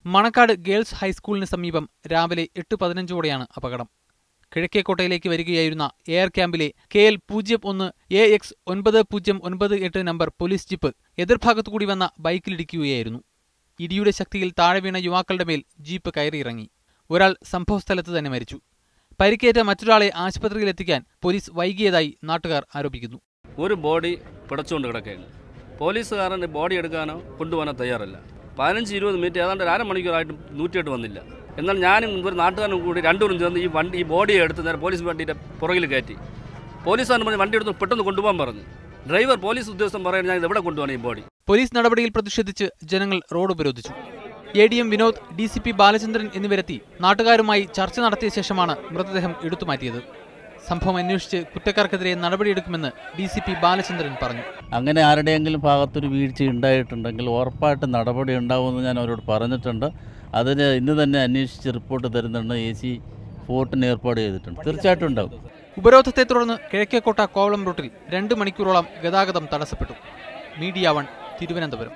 Manacaud girls ഹൈസ്കൂളിന് സമീപം രാവിലെ 8:15ഓടെയാണ് അപകടം. കിഴക്കേക്കോട്ടയിലേക്ക് വരികയായിരുന്ന എയർ ക്യാമ്പിലെ KL 01 AX 9098 number police jeep എതിർഭാഗത്തുകൂടി വന്ന ബൈക്കിലിടിക്കുകയായിരുന്നു. ഇടിയുടെ ശക്തിയിൽ താഴെ വീണ യുവാക്കളുടെ മേൽ ജീപ്പ് കയറിയിറങ്ങി. ഒരാൾ സംഭവസ്ഥലത്ത് തന്നെ മരിച്ചു. പരിക്കേറ്റ മറ്റൊരാളെ ആശുപത്രിയിലെത്തിക്കാൻ പോലീസ് വൈകിയതായി നാട്ടുകാർ ആരോപിക്കുന്നു. ഒരു ബോഡി പിടച്ചുകൊണ്ട് കിടക്കുകയാണ്. പോലീസുകാരൻ്റെ ബോഡി എടുക്കാനോ കൊണ്ടുപോകാനോ തയ്യാറല്ല. 15-20 മിനിറ്റ് ഏതാണ്ട് അരമണിക്കൂറായിട്ടും 108 വന്നില്ല. എന്നാൽ ഞാനും ഒരു നാട്ടുകാരനും കൂടി രണ്ടുപേരും ചേർന്ന് ഈ ബോഡിയെ എടുത്ത് നേരെ പോലീസ് വണ്ടിയുടെ പുറകിൽ കയറ്റി. പോലീസുകാരൻ പറഞ്ഞ് വണ്ടി എടുത്ത് പെട്ടെന്ന് കൊണ്ടുപോകാൻ പറഞ്ഞു. ഡ്രൈവർ പോലീസ് ഉദ്യോഗസ്ഥൻ പറയാൻ ഞാൻ എവിടെ കൊണ്ടുപോകണം ഈ ബോഡി. പോലീസ് നടപടിയിൽ പ്രതിഷേധിച്ച് ജനങ്ങൾ റോഡ് ഉപരോധിച്ചു. ADM വിനോദ്, DCP ബാലചന്ദ്രൻ എന്നിവരെത്തി നാട്ടുകാരുമായി ചർച്ച നടത്തിയ ശേഷമാണ് മൃതദേഹം എടുത്തുമാറ്റിയത്. സംഭവം അന്വേഷിച്ച് കുറ്റക്കാർക്കെതിരെ നടപടിയെടുക്കുമെന്ന് DCP ബാലചന്ദ്രൻ പറഞ്ഞു. അങ്ങനെ ആരുടെയെങ്കിലും ഭാഗത്തൊരു വീഴ്ച ഉണ്ടായിട്ടുണ്ടെങ്കിൽ ഉറപ്പായിട്ട് നടപടി ഉണ്ടാവുമെന്ന് ഞാൻ അവരോട് പറഞ്ഞിട്ടുണ്ട്. അതിന് ഇന്ന് തന്നെ അന്വേഷിച്ച് റിപ്പോർട്ട് തരുന്നുണ്ട്. AC ഫോർട്ടിന് ഏർപ്പാട് ചെയ്തിട്ടുണ്ട്. തീർച്ചയായിട്ടും ഉണ്ടാവും. ഉപരോധത്തെ തുടർന്ന് കിഴക്കേക്കോട്ട കോവളം റൂട്ടിൽ 2 മണിക്കൂറോളം ഗതാഗതം തടസ്സപ്പെട്ടു. മീഡിയ 1 തിരുവനന്തപുരം.